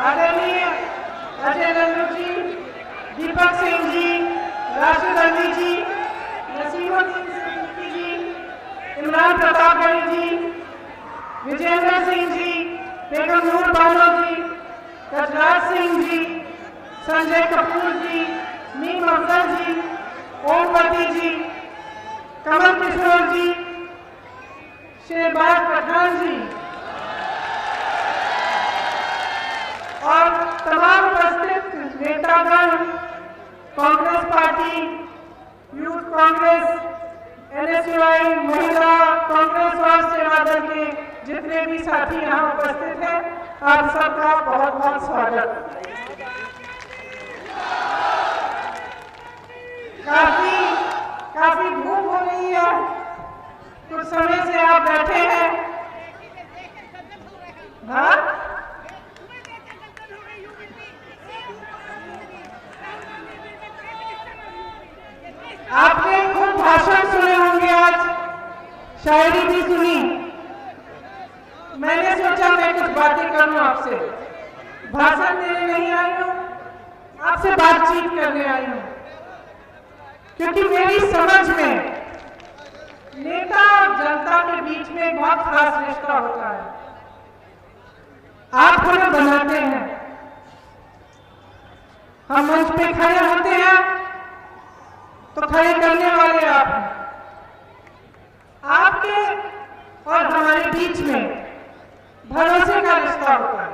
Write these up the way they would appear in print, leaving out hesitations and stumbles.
आदरणीय अजय नंदू जी, दीपक सिंह जी, राशिद अली जी, नसीमुद्दीन सिद्दीकी जी, इमरान प्रतापगढ़ी जी, विजेंद्र सिंह जी, बेगम नूर बानो जी, गजराज सिंह जी, संजय कपूर जी, नीम अफजल जी, ओमवती जी, कमल किशोर जी, शहबाज पठान जी और तमाम उपस्थित नेतागण, Congress party, youth Congress, NSUI, महिला कांग्रेस और सेवा दल के जितने भी साथी यहाँ उपस्थित हैं, आप सबका बहुत बहुत स्वागत। काफी धूप हो रही है, कुछ समय से आप बैठे हैं। हाँ, आपने खूब भाषण सुने होंगे, आज शायरी भी सुनी। मैंने सोचा मैं कुछ बातें करूं आपसे। भाषण देने नहीं आई हूं, आपसे बातचीत करने आई हूं, क्योंकि मेरी समझ में नेता और जनता के बीच में एक बहुत खास रिश्ता होता है। आप हमें बनाते हैं, हम मंच पे खड़े होते हैं तो खड़े करने वाले आप हैं। आपके और हमारे बीच में भरोसे का रिश्ता होता है।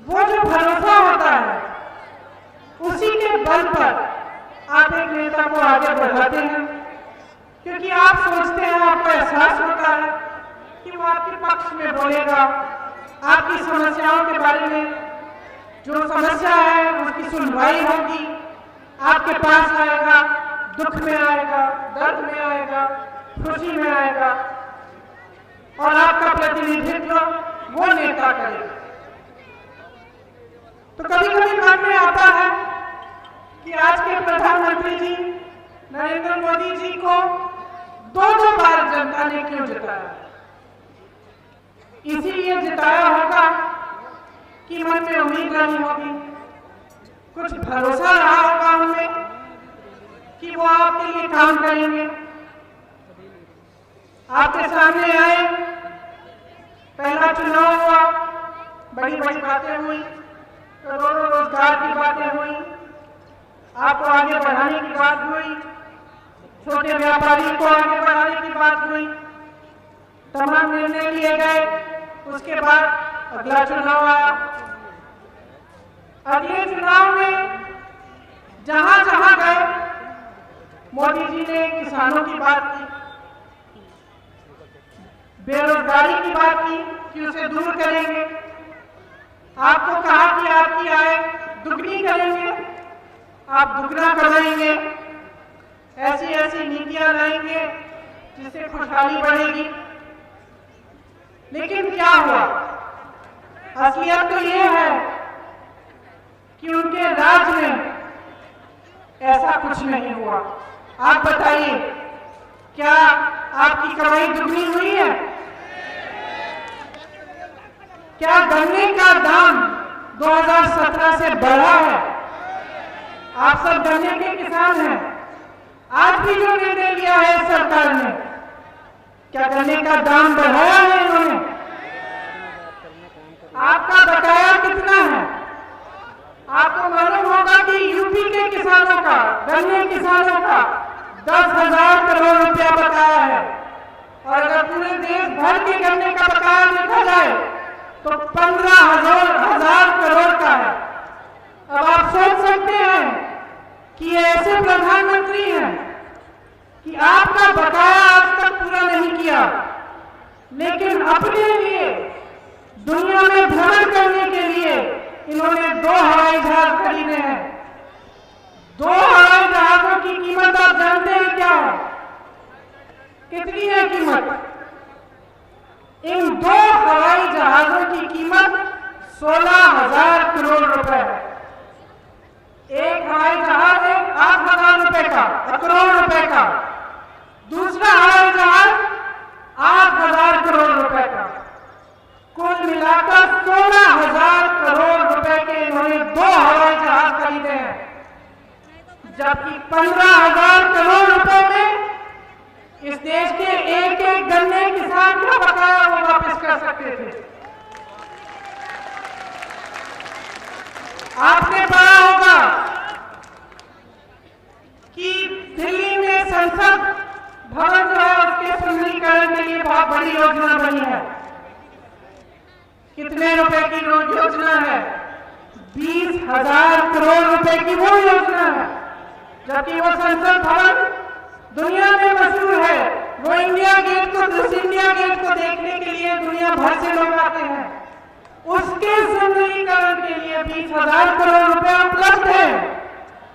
वो जो भरोसा होता है, उसी के बल पर आप एक नेता को आगे बढ़ाते हैं, क्योंकि आप सोचते हैं, आपको एहसास होता है कि वो आपके पक्ष में बोलेगा, आपकी समस्याओं के बारे में, जो समस्या है उसकी सुनवाई होगी, आपके पास आएगा, दुख में आएगा, दर्द में आएगा, खुशी में आएगा, और आपका प्रतिनिधित्व वो नेता करेगा। तो कभी कभी मन में आता है कि आज के प्रधानमंत्री जी नरेंद्र मोदी जी को दो बार जनता ने क्यों जिताया। इसीलिए जिताया होगा कि मन में उम्मीद रही होगी, कुछ भरोसा रहा होगा उनमें कि वो आपके लिए काम करेंगे। आपके सामने आए, पहला चुनाव हुआ, बड़ी बड़ी बातें हुई, करोड़ों रोजगार की बातें हुई, आपको आगे बढ़ाने की बात हुई, छोटे व्यापारी को आगे बढ़ाने की बात हुई, तमाम निर्णय लिए गए। उसके बाद अगला चुनाव आया। अगले चुनाव में जहां जहां गए, मोदी जी ने किसानों की बात की, बेरोजगारी की बात की कि उसे दूर करेंगे। आपको कहा कि आपकी आय दुगनी करेंगे, आप दुगना कमाएंगे, ऐसी ऐसी नीतियां लाएंगे जिससे खुशहाली बढ़ेगी। लेकिन क्या हुआ? असलियत तो ये है कि उनके राज में ऐसा कुछ नहीं हुआ। आप बताइए, क्या आपकी कमाई दुगनी हुई है? क्या गन्ने का दाम 2017 से बढ़ा है? आप सब गन्ने के किसान हैं। आज भी जो निर्णय लिया है सरकार ने, क्या गन्ने का दाम बढ़ाया है इन्होंने? आपका बकाया कितना है? आपको मालूम होगा कि यूपी के किसानों का, गन्ने किसानों का 10,000 करोड़ रुपया बकाया है, और अगर पूरे देश भर के गन्ने का बकाया देखा जाए तो 15,000 करोड़ का है। अब आप सोच सकते हैं कि ऐसे प्रधानमंत्री हैं कि आपका बकाया आज तक पूरा नहीं किया, लेकिन अपने लिए दुनिया में भ्रमण करने के लिए इन्होंने 2 हवाई जहाज खरीदे हैं। 2 हवाई जहाजों की कीमत आप जानते हैं क्या है? कितनी है कीमत? इन 2 हवाई जहाजों की कीमत 16,000 करोड़ रुपए है। एक हवाई जहाज है 8,000 रुपए का, करोड़ रुपए का। दूसरा हवाई जहाज 8,000 करोड़ रुपए का। कुल मिलाकर जबकि 15,000 करोड़ रुपए में इस देश के एक एक गन्ने किसान का बकाया वो वापस कर सकते थे। आपने पढ़ा होगा कि दिल्ली में संसद भवन जो है उसके सुंदरीकरण के लिए बहुत बड़ी योजना बनी है। कितने रुपए की योजना है? 20,000 करोड़ रुपए की वो योजना है। जबकि वो संसद भवन दुनिया में मशहूर है। वो इंडिया गेट को देखने के लिए दुनिया भर से लोग आते हैं। उसके सुंदरीकरण के लिए 20,000 करोड़ रुपए उपलब्ध है,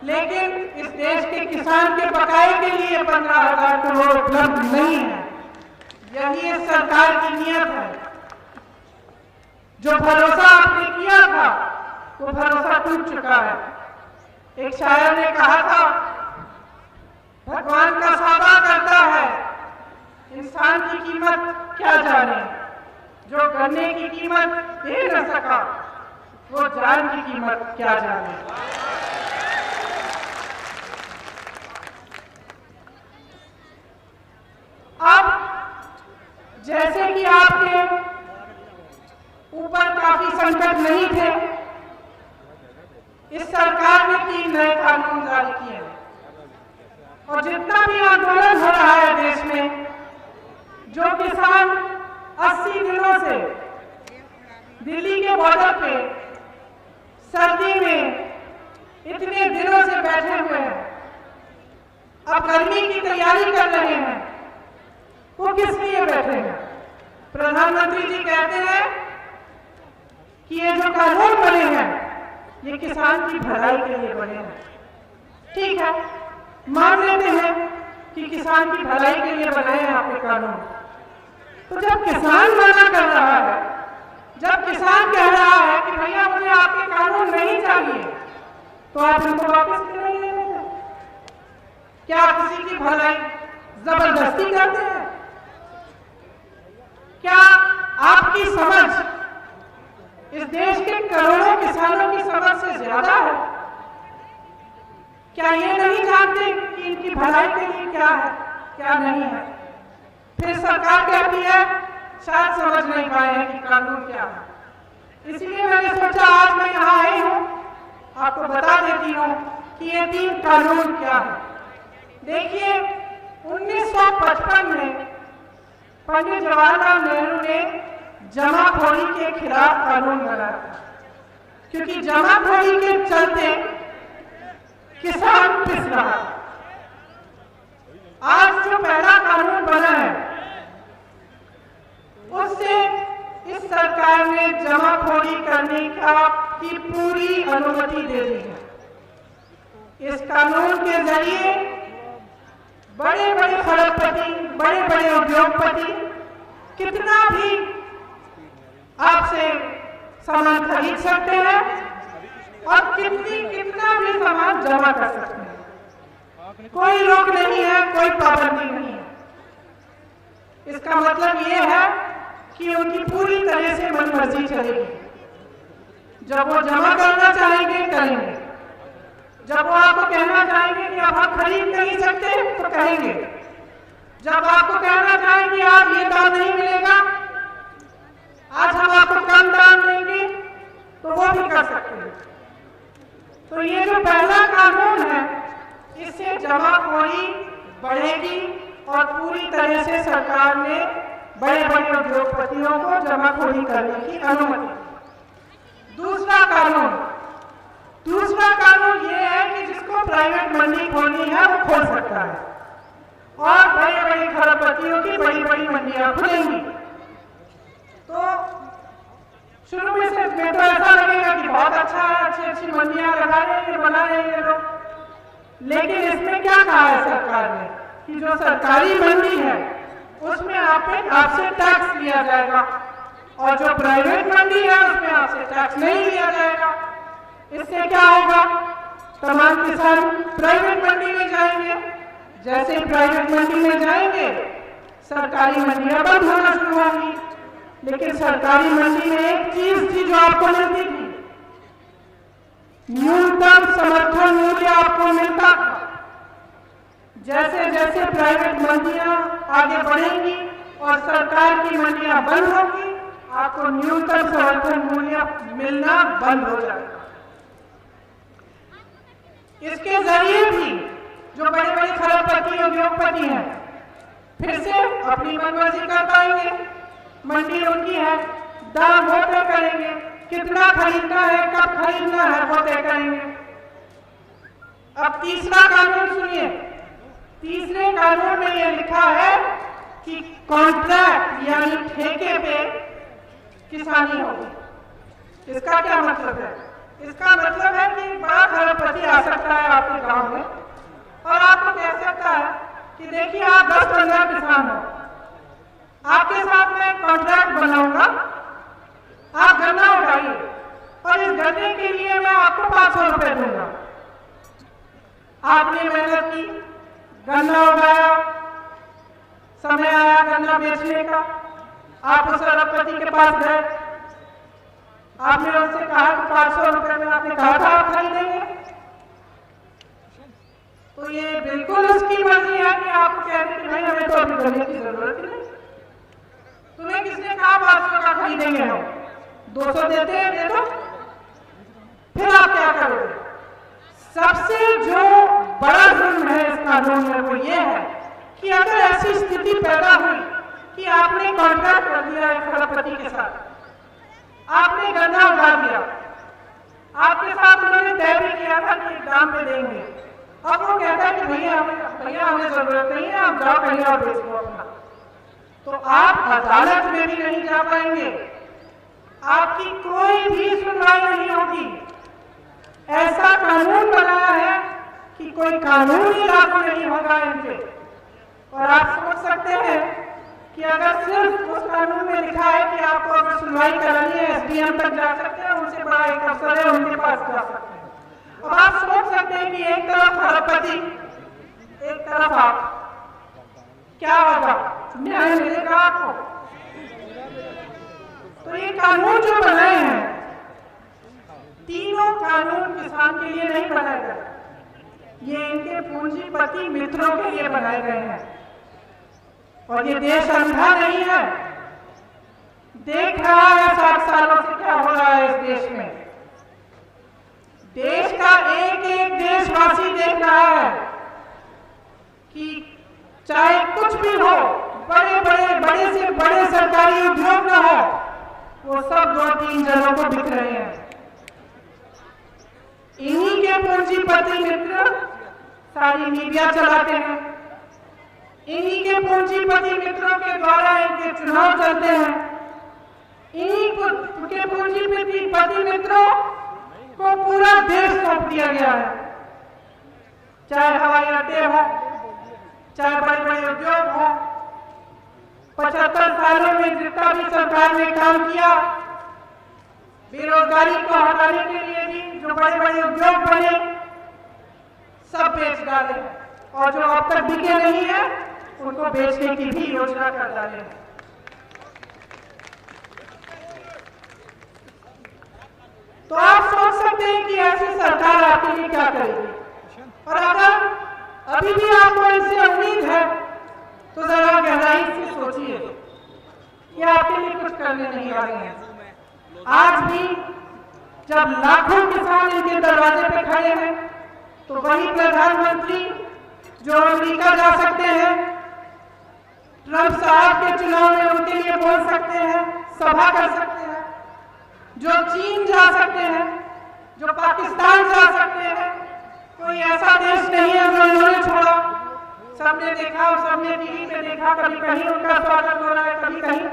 लेकिन इस देश के किसान के बकाये के लिए 15,000 करोड़ उपलब्ध नहीं है। यही इस सरकार की नीयत है। जो भरोसा आपने किया था वो भरोसा टूट चुका है। एक शायर ने कहा था, भगवान का सौदा करता है, इंसान की कीमत क्या जाने। जो गन्ने की कीमत दे न सका वो जान की कीमत क्या जाने। अब जैसे कि आपके ऊपर काफी संकट नहीं थे, इस सरकार ने 3 नए कानून जारी किए हैं। और जितना भी आंदोलन हो रहा है देश में, जो किसान 80 दिनों से दिल्ली के बॉर्डर पे सर्दी में इतने दिनों से बैठे हुए हैं, अब गर्मी की तैयारी कर रहे हैं, वो किस लिए बैठे हैं? प्रधानमंत्री जी कहते हैं कि ये जो कानून बने हैं ये किसान की भलाई के लिए बने हैं। ठीक है, मान लेते हैं कि किसान की भलाई के लिए बनाए हैं आपके कानून। तो जब किसान मना कर रहा है, जब किसान कह रहा है कि भैया मुझे आपके कानून नहीं चाहिए, तो आप इनको वापस क्यों नहीं ले रहे? क्या किसी की भलाई जबरदस्ती करते हैं? क्या आपकी समझ इस देश के करोड़ों किसानों की समझ से ज्यादा है? क्या ये नहीं जानते कि इनकी भलाई के लिए क्या है, क्या नहीं है? फिर सरकार कहती है शायद समझ नहीं पाए हैं कि कानून क्या है। इसलिए मैंने सोचा आज मैं यहाँ आई हूँ, आपको बता देती हूँ कि ये 3 कानून क्या है। देखिए, 1955 में पंडित जवाहरलाल नेहरू ने जमाखोरी के खिलाफ कानून बनाया था, क्योंकि जमाखोरी के चलते किसान पिस रहा है। आज जो पहला कानून बना है उससे इस सरकार ने जमाखोरी करने की पूरी अनुमति दे दी है। इस कानून के जरिए बड़े बड़े खरबपति, बड़े बड़े उद्योगपति कितना भी आपसे सामान खरीद सकते हैं और कितना भी सामान जमा कर सकते हैं। कोई रोक नहीं है, कोई पाबंदी नहीं है। इसका मतलब ये है कि उनकी पूरी तरह से मनमर्जी चलेगी। जब वो जमा करना चाहेंगे करेंगे, जब वो आपको कहना चाहेंगे कि अब आप खरीद नहीं सकते तो कहेंगे, जब आपको कहना चाहेंगे आप ये दाम नहीं मिलेगा, आज हम आपको कम दाम देंगे, तो वो भी कर सकते हैं। तो ये जो पहला कानून है, इससे जमाखोरी बढ़ेगी और पूरी तरह से सरकार ने बड़े बड़े उद्योगपतियों को जमाखोरी करने की अनुमति। दूसरा कानून ये है कि जिसको प्राइवेट मंडी खोलनी है वो खोल सकता है और बड़े बड़े खरबपतियों की बड़ी बड़ी मंडियां खुलेंगी। तो शुरू में से तो ऐसा लगेगा कि बहुत अच्छा है, अच्छी अच्छी मंडियां लगा रहे हैं, बना रहे हैं लोग। लेकिन इसमें क्या कहा है सरकार ने कि जो सरकारी मंडी है उसमें आपसे टैक्स लिया जाएगा और जो प्राइवेट मंडी है उसमें आपसे टैक्स नहीं लिया जाएगा। इससे क्या होगा? तमाम किसान प्राइवेट मंडी में जाएंगे। जैसे प्राइवेट मंडी में जाएंगे, सरकारी मंडियां बंद होना शुरू होंगी। लेकिन सरकारी मंडी में एक चीज थी जो आपको मिलती थी, न्यूनतम समर्थन मूल्य आपको मिलता था। जैसे जैसे प्राइवेट मंडियां आगे बढ़ेंगी और सरकार की मंडियां बंद होगी, आपको न्यूनतम समर्थन मूल्य मिलना बंद हो जाएगा। इसके जरिए भी जो बड़े बड़े खरबपति उद्योगपति हैं फिर से अपनी मनमर्जी कर पाएंगे। मंडी उनकी है, दाम वो तय करेंगे, कितना खरीदना है, कब खरीदना है, वो तय करेंगे। अब तीसरा कानून सुनिए। तीसरे कानून में यह लिखा है कि कॉन्ट्रैक्ट यानी ठेके पे किसानी होगी। इसका क्या मतलब है? इसका मतलब है कि बड़ा खरबपति आ सकता है आपके गांव में और आपको कह सकता है कि देखिए आप 10-15 किसान हो, आपके साथ मैं कॉन्ट्रैक्ट बनाऊंगा, आप गन्ना उगाइए और इस गन्ने के लिए मैं आपको 500 रुपए दूंगा। आपने मेहनत की, गन्ना उगाया, समय आया गन्ना बेचने का, आप उस खरबपति के पास गए, आपने उनसे कहा कि 500 रुपए में आपने कहा था आप खरीदेंगे, तो ये बिल्कुल उसकी मर्जी है कि आपको कह दें कि नहीं हमें तो अभी गन्ने की जरूरत ही नहीं। तुम्हें किसने कहा 500 का खरीदेंगे हम? 200 देते हैं, दे दो। फिर आप क्या करोगे? सबसे जो बड़ा जुर्म है इस कानून में वो ये है कि अगर ऐसी स्थिति पैदा हुई कि आपने कॉन्ट्रैक्ट कर दिया है खरबपति के साथ, आपने गन्ना उगा दिया, आपके साथ उन्होंने तय भी किया था कि दाम पे देंगे, अब वो कहता है कि भैया हमें जरूरत नहीं है, आप जाओ कहीं और बेच दो अपना, तो आप अदालत में भी नहीं जा पाएंगे, आपकी कोई भी सुनवाई नहीं होगी। ऐसा कानून बनाया है कि कोई कानून ही लागू नहीं होगा इन पे। और आप सोच सकते हैं कि अगर सिर्फ उस कानून में लिखा है कि आपको अगर सुनवाई करानी है एसडीएम तक जा सकते हैं, उनसे बड़ा एक अफसर है उनके पास जा सकते हैं। अब आप सोच सकते हैं कि एक तरफ खरबपति, एक तरफ आप, क्या होगा? न्याय मिलेगा आपको? तो ये कानून जो बनाए हैं, तीनों कानून किसान के लिए नहीं बनाए गए, ये इनके पूंजीपति मित्रों के लिए बनाए गए हैं। और ये देश अंधा नहीं है, देख रहा है 60 सालों से क्या हो रहा है इस देश में। देश का एक एक देशवासी देख रहा है कि चाहे कुछ भी हो, बड़े से बड़े सरकारी उद्योग न हो, वो सब 2-3 जनों को बिक रहे हैं। इन्हीं के पूंजीपति मित्र सारी मीडिया चलाते हैं, इन्हीं के पूंजीपति मित्रों के द्वारा इनके चुनाव चलते हैं, इन्हीं के पूंजीपति मित्रों को पूरा देश सौंप दिया गया है। चाहे हवाई अड्डे हो, चाहे बड़े बड़े उद्योग हो, 75 सालों में जितना भी सरकार ने काम किया, बेरोजगारी को हटाने के लिए भी जो बड़े बड़े उद्योग बने सब बेच डाले, और जो अब तक बिके नहीं है उनको बेचने की भी योजना कर डाले। तो आप सोच सकते हैं कि ऐसी सरकार आपके लिए क्या करेगी। और अगर अभी भी आपको इनसे उम्मीद है तो जरा गहराई से सोचिए कि आपके लिए कुछ करने नहीं वाले हैं। आज भी जब लाखों किसान इनके दरवाजे पे खड़े हैं तो वही प्रधानमंत्री जो अमेरिका जा सकते हैं, ट्रंप साहब के चुनाव में उनके लिए बोल सकते हैं, सभा कर सकते हैं, जो चीन जा सकते हैं, जो पाकिस्तान जा सकते हैं, कोई ऐसा देश नहीं है जो इन्होंने छोड़ा। सबने देखा और सबने टीवी पे देखा, कभी कहीं उनका स्वागत हो रहा है, कभी कहीं।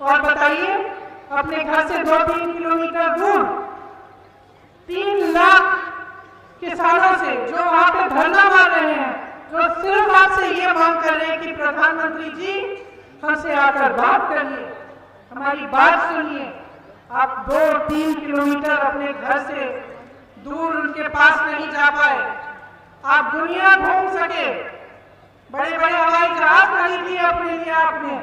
और बताइए, अपने घर से 2-3 किलोमीटर दूर 3 लाख किसानों से जो वहां पे धरना मार रहे हैं, जो सिर्फ आपसे ये मांग कर रहे हैं कि प्रधानमंत्री जी हमसे आकर बात करिए, हमारी बात सुनिए। आप 2-3 किलोमीटर अपने घर से दूर उनके पास नहीं जा पाए, आप दुनिया घूम सके, बड़े बड़े हवाई जहाज खरीद लिए अपने लिए आपने,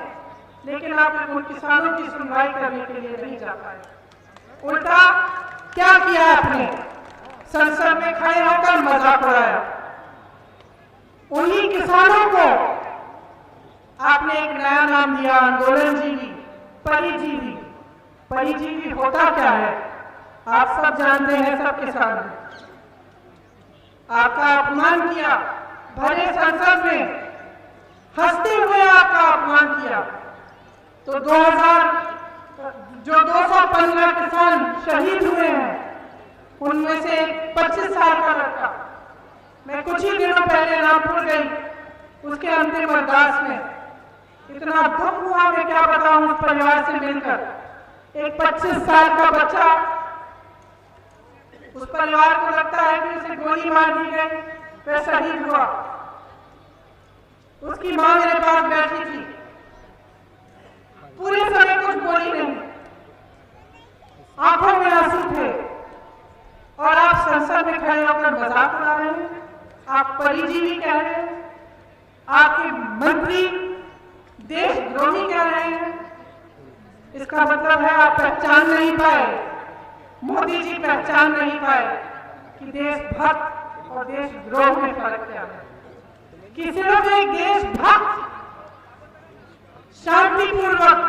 लेकिन आप उन किसानों की सुनवाई करने के लिए नहीं जा पाए। उल्टा क्या किया आपने? संसद में खड़े होकर मजाक उड़ाया। उन्हीं किसानों को आपने एक नया नाम दिया, आंदोलनजीवी, परिजीवी। परिजीवी होता क्या है आप सब जानते हैं, सब किसान। आपका अपमान किया, भरे संसद में हंसते हुए आपका अपमान किया। तो 215 किसान शहीद हुए हैं, उनमें से 25 साल का लड़का, मैं कुछ ही दिनों पहले रामपुर गई, उसके अंतिम अरदास में इतना दुख हुआ, मैं क्या बताऊं उस परिवार से मिलकर। एक 25 साल का बच्चा, उस परिवार को लगता है कि उसे गोली मार दी गई, वह शहीद हुआ। उसकी मां मेरे पास बैठी थी, पूरे समय कुछ बोली नहीं, आंखों में आंसू थे, और आप संसद में खड़े होकर मजाक उड़ा रहे हैं, आप परिजीवी कह रहे हैं, आपके मंत्री देशद्रोही कह रहे हैं। इसका मतलब है आप पहचान नहीं पाए, मोदी जी पहचान नहीं पाए कि देशभक्त और देशद्रोह में फर्क क्या है। कि सिर्फ एक देशभक्त शांतिपूर्वक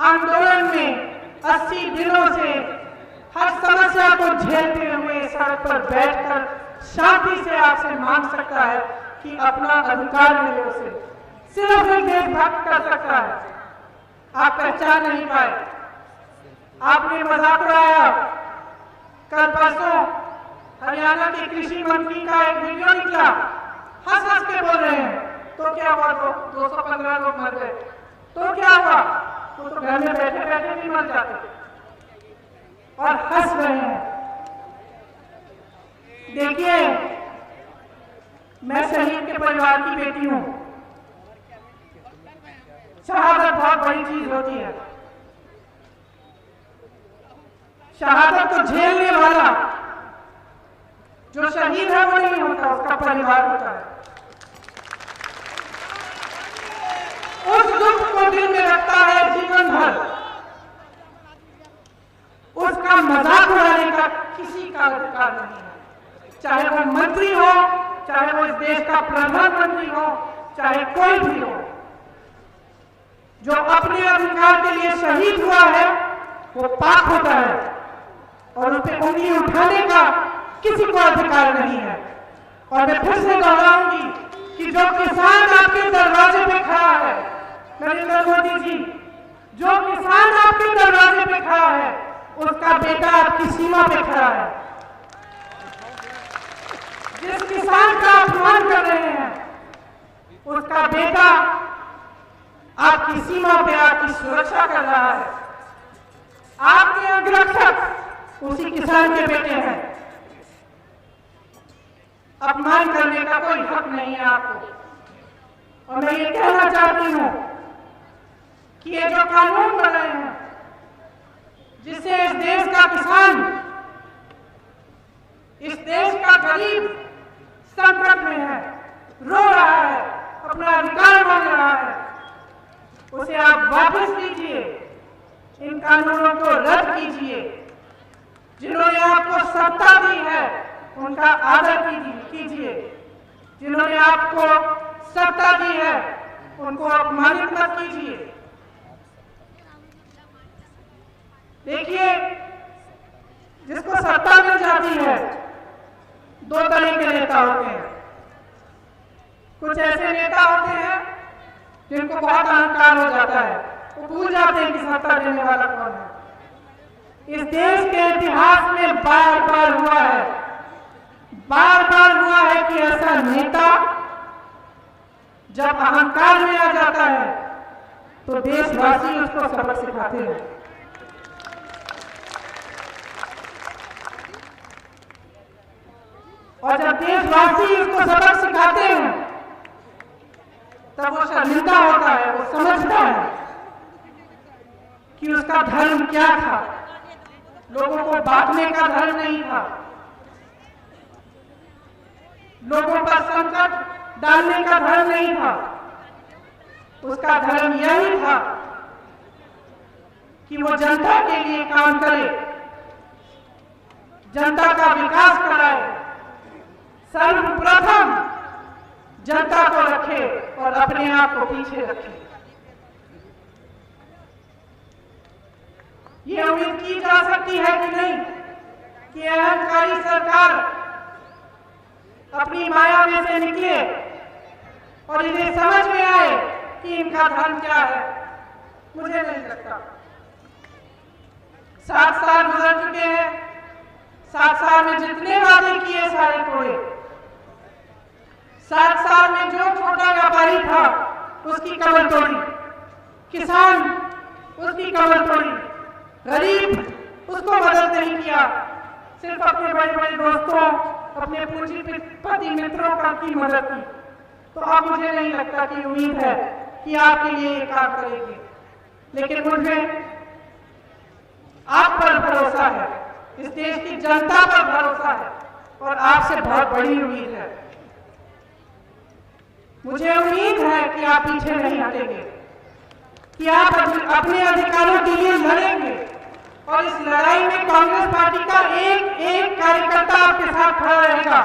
आंदोलन में 80 दिनों से हर समस्या को झेलते हुए सड़क पर बैठकर शांति से आपसे मांग सकता है कि अपना अधिकार मिले उसे, सिर्फ एक देशभक्त कर सकता है। आप पहचान नहीं पाए, आपने मजाक उड़ाया। कल परसों हरियाणा के कृषि मंत्री का एक वीडियो निकला, हंस हंस के बोल रहे हैं, तो क्या हुआ, 215 लोग मर गए, तो क्या हुआ, तो घर में बैठे बैठे भी मर जाते, और हंस रहे हैं। देखिए, मैं शहीद के परिवार की बेटी हूं। शहादत बहुत बड़ी चीज होती है। शहादत को झेलने वाला जो शहीद है वो नहीं होता, उसका परिवार होता है। उस दुख को दिल में रखता है जीवन भर, उसका मजाक उड़ाने का किसी का अधिकार नहीं है। चाहे वो मंत्री हो, चाहे वो इस देश का प्रधानमंत्री हो, चाहे कोई भी हो, जो अपने अधिकार के लिए शहीद हुआ है वो पाक होता है, और उस पर उंगली उठाने का किसी को अधिकार नहीं है। और मैं फिर से दोहराऊंगी कि जो किसान आपके दरवाजे पे खड़ा है, नरेंद्र मोदी जी, जो किसान आपके दरवाजे पे खड़ा है, उसका बेटा आपकी सीमा पे खड़ा है। जिस किसान का अपमान कर रहे हैं, उसका बेटा आपकी सीमा पे आपकी सुरक्षा कर रहा है। आपके अंगरक्षक उसी किसान के बेटे हैं। अपमान करने का कोई हक नहीं है आपको। और मैं ये कहना चाहती हूं कि ये जो कानून बन रहे हैं, जिससे इस देश का किसान, इस देश का गरीब संकट में है, रो रहा है, अपना अधिकार मांग रहा है, उसे आप वापस लीजिए, इन कानूनों को रद्द कीजिए। जिन्होंने आपको सत्ता दी है उनका आदर कीजिए, जिन्होंने आपको सत्ता दी है उनको अपमानित मत कीजिए। देखिए, जिसको सत्ता मिल जाती है, दो तरह के नेता होते हैं। कुछ ऐसे नेता होते हैं जिनको बहुत अहंकार हो जाता है, वो भूल जाते हैं कि सत्ता देने वाला कौन है। इस देश के इतिहास में बार बार हुआ है, बार बार हुआ है कि ऐसा नेता जब अहंकार में आ जाता है तो देशवासी उसको सबक सिखाते हैं। और जब देशवासी उसको सबक सिखाते हैं तब वो शर्मिंदा होता है, वो समझता है कि उसका धर्म क्या था। लोगों को बांटने का धर्म नहीं था, लोगों पर संकट डालने का धर्म नहीं था। उसका धर्म यही था कि वो जनता के लिए काम करे, जनता का विकास कराए, सर्वप्रथम जनता को रखे और अपने आप को पीछे रखे। ये उम्मीद की जा सकती है कि नहीं कि अहंकारी सरकार अपनी माया में से निकले और इन्हें समझ में आए कि इनका धर्म क्या है। मुझे नहीं लगता। 7 साल गुजर चुके हैं। 7 साल में जितने वादे किए सारे तोड़े। 7 साल में जो छोटा व्यापारी था उसकी कमर तोड़ी, किसान उसकी कमर तोड़ी, गरीब उसको मदद नहीं किया, सिर्फ अपने बड़े बड़े दोस्तों, अपने पूंजीपति मित्रों का की मदद की। तो अब मुझे नहीं लगता कि उम्मीद है कि आपके लिए ये काम करेंगे, लेकिन मुझे आप पर भरोसा है, इस देश की जनता पर भरोसा है और आपसे बहुत बड़ी उम्मीद है। मुझे उम्मीद है कि आप पीछे नहीं हटेंगे, कि आप अपने अधिकारों के लिए लड़ेंगे और इस लड़ाई में कांग्रेस पार्टी का एक एक कार्यकर्ता आपके साथ खड़ा रहेगा।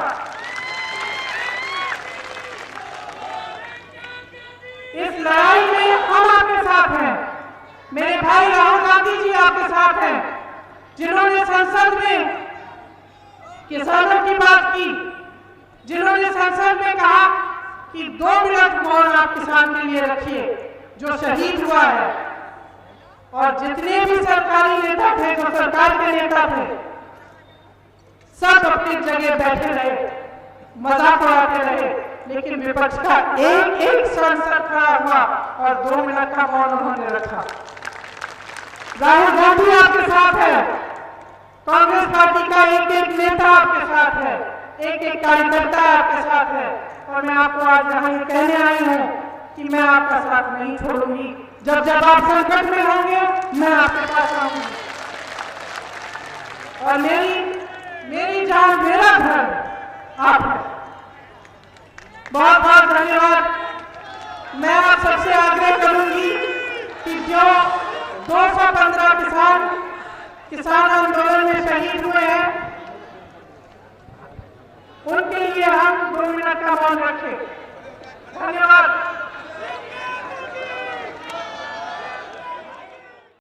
इस लड़ाई में हम आपके साथ हैं। मेरे भाई राहुल गांधी जी आपके साथ हैं, जिन्होंने संसद में किसानों की बात की, जिन्होंने संसद में कहा कि 2 मिनट मौन आप किसान के लिए रखिए जो शहीद हुआ है। और जितने भी सरकारी नेता थे, जो सरकार के नेता थे, सब अपनी जगह बैठे रहे, मजाक उड़ाते रहे, लेकिन विपक्ष का एक एक सांसद खड़ा हुआ और 2 मिनट का मौन उन्होंने रखा। राहुल गांधी आपके साथ है, कांग्रेस पार्टी का एक एक नेता आपके साथ है, एक एक कार्यकर्ता आपके साथ है। और मैं आपको आज यहाँ ये कहने आई हूँ कि मैं आपका साथ नहीं छोड़ूंगी। जब जब आप संकट में होंगे मैं आपके पास आऊंगी। और मेरी जान, मेरा धर्म आप है। बहुत बहुत धन्यवाद। मैं आप सबसे आग्रह करूंगी कि जो 215 किसान आंदोलन में शहीद हुए हैं, उनके लिए हम 2 मिनट का मौन रखें।